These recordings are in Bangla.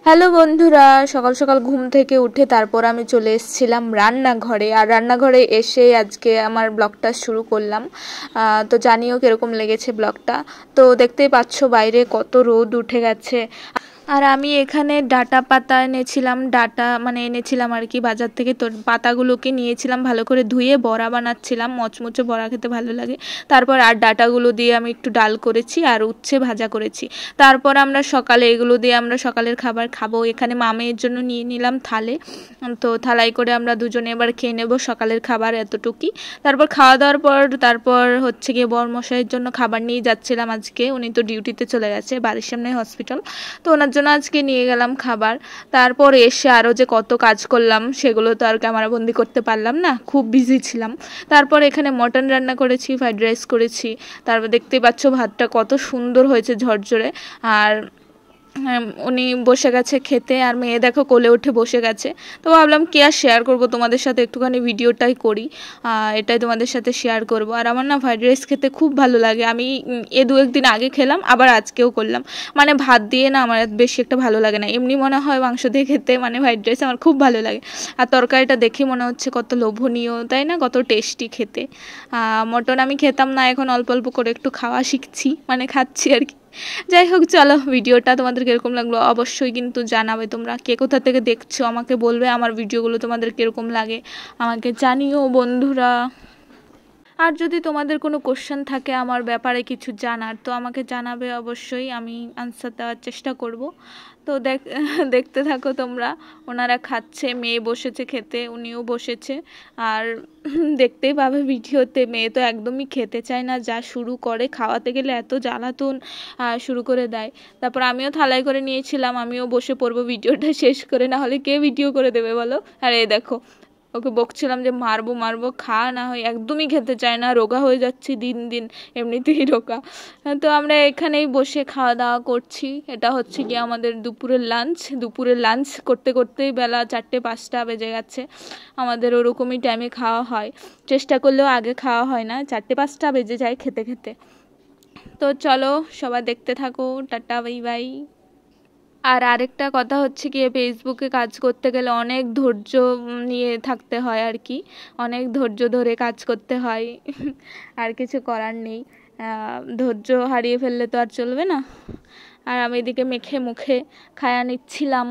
হ্যালো বন্ধুরা, সকাল সকাল ঘুম থেকে উঠে তারপর আমি চলে এসেছিলাম রান্নাঘরে। আর রান্নাঘরে এসে আজকে আমার ব্লগটা শুরু করলাম। তো জানিও কীরকম লেগেছে ব্লগটা। তো দেখতেই পাচ্ছ বাইরে কত রোদ উঠে গেছে। আর আমি এখানে ডাটা পাতা এনেছিলাম আর কি বাজার থেকে। তো পাতাগুলোকে নিয়েছিলাম, ভালো করে ধুয়ে বড়া বানাচ্ছিলাম। মচমচে বড়া খেতে ভালো লাগে। তারপর আর ডাটাগুলো দিয়ে আমি একটু ডাল করেছি আর উচ্ছে ভাজা করেছি। তারপর এগুলো দিয়ে আমরা সকালের খাবার খাবো। এখানে মামের জন্য নিয়ে নিলাম থালে। তো থালাই করে আমরা দুজনে এবার খেয়ে নেবো সকালের খাবার এতটুকুই। তারপর খাওয়া দাওয়ার পর হচ্ছে গিয়ে বরমশাইয়ের জন্য খাবার নিয়ে যাচ্ছিলাম আজকে। উনি তো ডিউটিতে চলে গেছে, বাড়ির সামনে হসপিটাল। তো ওনার জন্য আজকে নিয়ে গেলাম খাবার। তারপর এসে আরও যে কত কাজ করলাম সেগুলো তো আর ক্যামেরাবন্দি করতে পারলাম না, খুব বিজি ছিলাম। তারপর এখানে মটন রান্না করেছি, ফ্রাইড রাইস করেছি। তারপর দেখতেই পাচ্ছ ভাতটা কত সুন্দর হয়েছে, ঝরঝরে। আর উনি বসে গেছে খেতে, আর মেয়ে দেখো কোলে উঠে বসে গেছে। তো ভাবলাম কি আর শেয়ার করবো তোমাদের সাথে, একটুখানি ভিডিওটাই করি, এটাই তোমাদের সাথে শেয়ার করব। আর আমার না ফ্রাইড রাইস খেতে খুব ভালো লাগে। আমি দু একদিন আগে খেলাম, আবার আজকেও করলাম। মানে ভাত দিয়ে না আমার বেশি একটা ভালো লাগে না, এমনি মনে হয় মাংস দিয়ে খেতে। মানে ফ্রাইড রাইস আমার খুব ভালো লাগে। আর তরকারিটা দেখে মনে হচ্ছে কত লোভনীয়, তাই না, কত টেস্টি খেতে। মটন আমি খেতাম না, এখন অল্প অল্প করে একটু খাওয়া শিখছি, মানে খাচ্ছি আর কি। যাই হোক, চলো ভিডিওটা তোমাদের কীরকম লাগলো অবশ্যই কিন্তু জানাবে। তোমরা কে কোথা থেকে দেখছো আমাকে বলবে, আমার ভিডিওগুলো তোমাদের কীরকম লাগে আমাকে জানিও বন্ধুরা। আর যদি তোমাদের কোনো কোশ্চেন থাকে আমার ব্যাপারে কিছু জানার, তো আমাকে জানাবে অবশ্যই, আমি আনসার দেওয়ার চেষ্টা করব। তো দেখতে থাকো তোমরা। ওনারা খাচ্ছে, মেয়ে বসেছে খেতে, উনিও বসেছে। আর দেখতেই পাবে ভিডিওতে, মেয়ে তো একদমই খেতে চায় না, যা শুরু করে খাওয়াতে গেলে এত জ্বালাতন শুরু করে দেয়। তারপর আমিও থালাই করে নিয়েছিলাম, আমিও বসে পড়বো ভিডিওটা শেষ করে, না হলে কে ভিডিও করে দেবে বলো। আর এই দেখো, ওকে বকছিলাম যে মারবো খা, না হয় একদমই খেতে চায় না, রোগা হয়ে যাচ্ছি দিন দিন, এমনিতেই রোগা। তো আমরা এখানেই বসে খাওয়া দাওয়া করছি। এটা হচ্ছে কি আমাদের দুপুরের লাঞ্চ করতে করতেই বেলা 4-5টা বেজে গেছে। আমাদের ওরকমই টাইমে খাওয়া হয়, চেষ্টা করলেও আগে খাওয়া হয় না, 4-5টা বেজে যায় খেতে খেতে। তো চলো সবাই দেখতে থাকো, টাটা বাই বাই। আর আরেকটা কথা হচ্ছে কি, ফেসবুকে কাজ করতে গেলে অনেক ধৈর্য নিয়ে থাকতে হয় আর কি, অনেক ধৈর্য ধরে কাজ করতে হয়। আর কিছু করার নেই, ধৈর্য হারিয়ে ফেললে তো আর চলবে না। আর আমি এদিকে মেখে মুখে খায়া নিচ্ছিলাম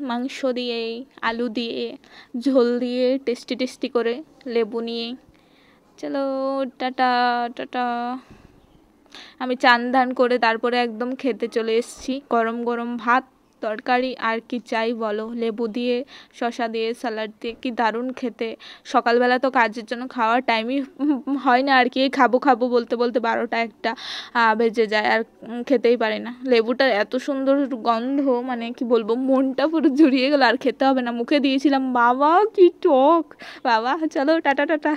মাংস দিয়ে, আলু দিয়ে, ঝোল দিয়ে, টেস্টি টেস্টি করে, লেবু নিয়ে। চলো টাটা টাটা। আমি চান ধান করে তারপরে একদম খেতে চলে এসেছি। গরম গরম ভাত, তরকারি, আর কি চাই বলো, লেবু দিয়ে, শসা দিয়ে, স্যালাড দিয়ে, কি দারুণ খেতে। সকালবেলা তো কাজের জন্য খাওয়ার টাইমই হয় না আর কি, খাবো বলতে বলতে 12টা-1টা বেজে যায়, আর খেতেই পারি না। লেবুটার এত সুন্দর গন্ধ, মানে কি বলবো, মনটা পুরো জুড়িয়ে গেল। আর খেতে হবে না, মুখে দিয়েছিলাম, বাবা কি টক, বাবা। চলো টাটা টাটা।